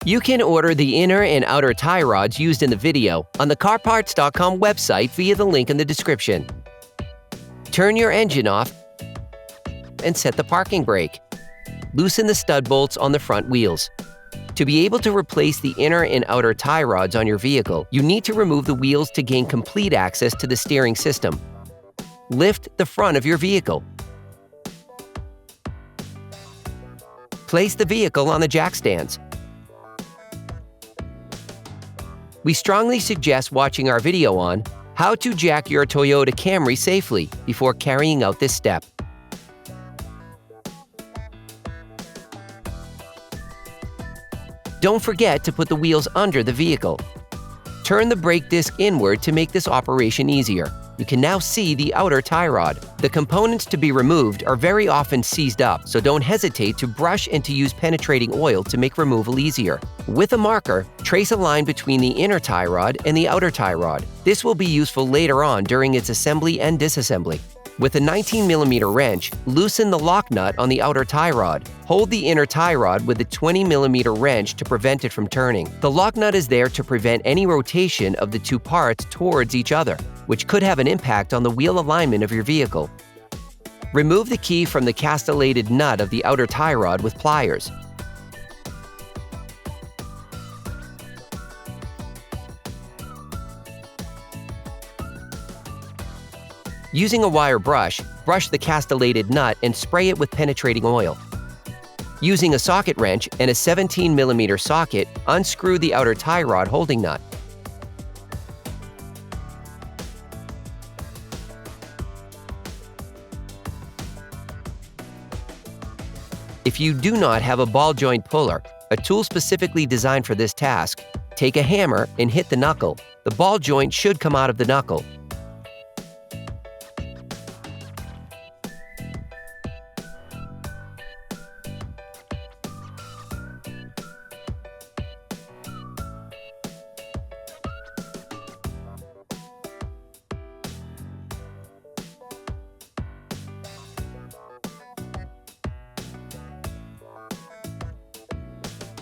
You can order the inner and outer tie rods used in the video on the CarParts.com website via the link in the description. Turn your engine off and set the parking brake. Loosen the stud bolts on the front wheels. To be able to replace the inner and outer tie rods on your vehicle, you need to remove the wheels to gain complete access to the steering system. Lift the front of your vehicle. Place the vehicle on the jack stands. We strongly suggest watching our video on how to jack your Toyota Camry safely before carrying out this step. Don't forget to put the wheels under the vehicle. Turn the brake disc inward to make this operation easier. You can now see the outer tie rod. The components to be removed are very often seized up, so don't hesitate to brush and to use penetrating oil to make removal easier. With a marker, trace a line between the inner tie rod and the outer tie rod. This will be useful later on during its assembly and disassembly. With a 19mm wrench, loosen the lock nut on the outer tie rod. Hold the inner tie rod with a 20mm wrench to prevent it from turning. The lock nut is there to prevent any rotation of the two parts towards each other, which could have an impact on the wheel alignment of your vehicle. Remove the key from the castellated nut of the outer tie rod with pliers. Using a wire brush, brush the castellated nut and spray it with penetrating oil. Using a socket wrench and a 17mm socket, unscrew the outer tie rod holding nut. If you do not have a ball joint puller, a tool specifically designed for this task, take a hammer and hit the knuckle. The ball joint should come out of the knuckle.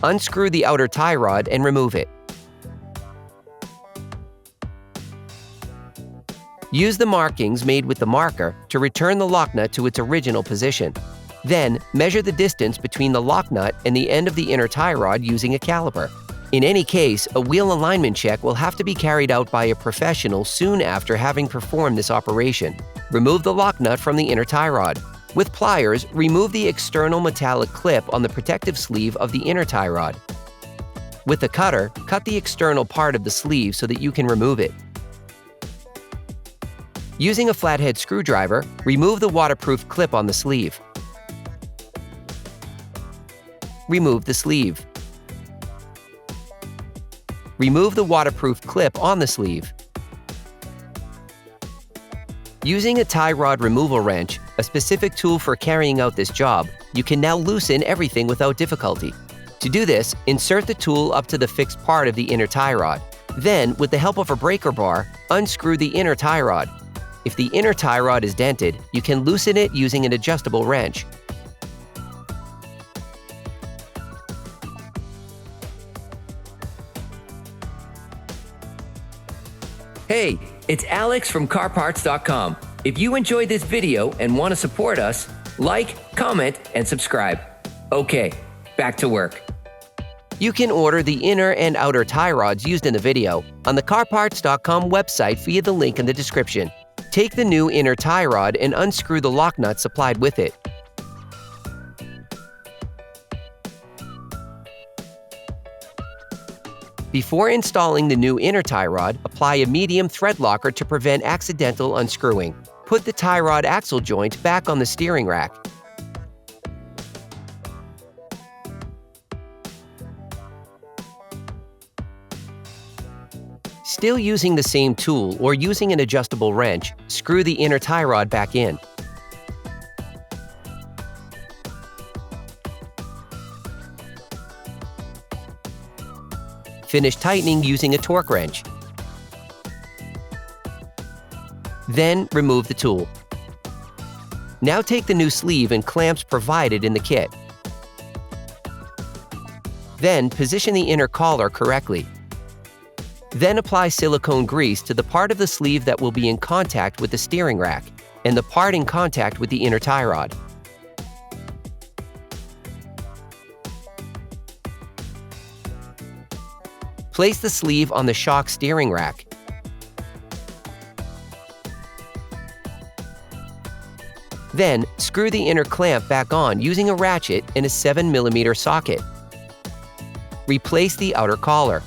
Unscrew the outer tie rod and remove it. Use the markings made with the marker to return the lock nut to its original position. Then, measure the distance between the lock nut and the end of the inner tie rod using a caliper. In any case, a wheel alignment check will have to be carried out by a professional soon after having performed this operation. Remove the lock nut from the inner tie rod. With pliers, remove the external metallic clip on the protective sleeve of the inner tie rod. With a cutter, cut the external part of the sleeve so that you can remove it. Using a flathead screwdriver, remove the waterproof clip on the sleeve. Remove the sleeve. Remove the waterproof clip on the sleeve. Using a tie rod removal wrench, a specific tool for carrying out this job, you can now loosen everything without difficulty. To do this, insert the tool up to the fixed part of the inner tie rod. Then, with the help of a breaker bar, unscrew the inner tie rod. If the inner tie rod is dented, you can loosen it using an adjustable wrench. Hey, it's Alex from CarParts.com. If you enjoyed this video and want to support us, like, comment, and subscribe. Okay, back to work. You can order the inner and outer tie rods used in the video on the CarParts.com website via the link in the description. Take the new inner tie rod and unscrew the lock nut supplied with it. Before installing the new inner tie rod, apply a medium thread locker to prevent accidental unscrewing. Put the tie rod axle joint back on the steering rack. Still using the same tool or using an adjustable wrench, screw the inner tie rod back in. Finish tightening using a torque wrench. Then remove the tool. Now take the new sleeve and clamps provided in the kit. Then position the inner collar correctly. Then apply silicone grease to the part of the sleeve that will be in contact with the steering rack and the part in contact with the inner tie rod. Place the sleeve on the shock steering rack. Then, screw the inner clamp back on using a ratchet and a 7mm socket. Replace the outer collar.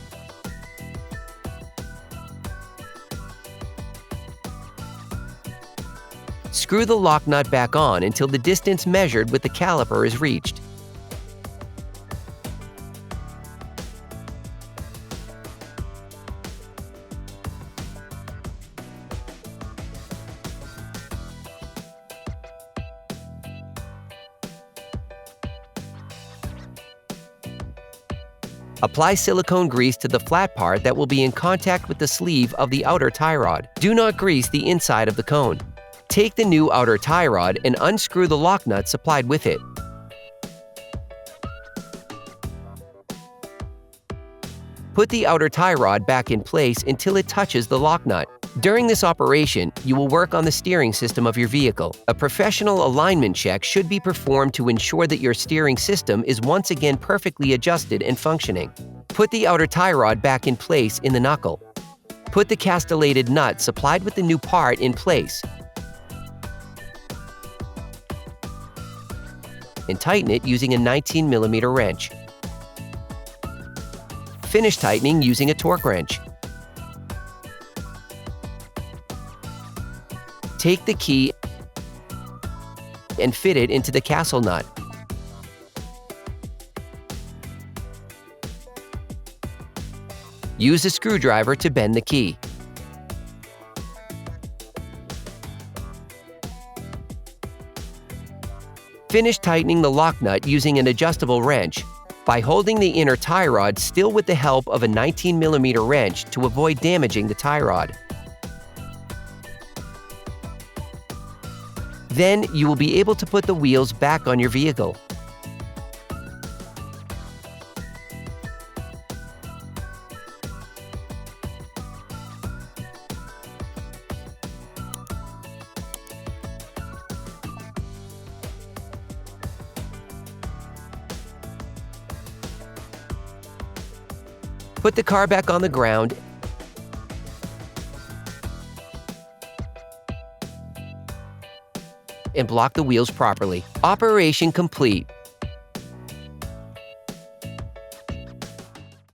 Screw the lock nut back on until the distance measured with the caliper is reached. Apply silicone grease to the flat part that will be in contact with the sleeve of the outer tie rod. Do not grease the inside of the cone. Take the new outer tie rod and unscrew the lock nut supplied with it. Put the outer tie rod back in place until it touches the lock nut. During this operation, you will work on the steering system of your vehicle. A professional alignment check should be performed to ensure that your steering system is once again perfectly adjusted and functioning. Put the outer tie rod back in place in the knuckle. Put the castellated nut supplied with the new part in place and tighten it using a 19mm wrench. Finish tightening using a torque wrench. Take the key and fit it into the castle nut. Use a screwdriver to bend the key. Finish tightening the lock nut using an adjustable wrench by holding the inner tie rod still with the help of a 19mm wrench to avoid damaging the tie rod. Then you will be able to put the wheels back on your vehicle. Put the car back on the ground and block the wheels properly. Operation complete.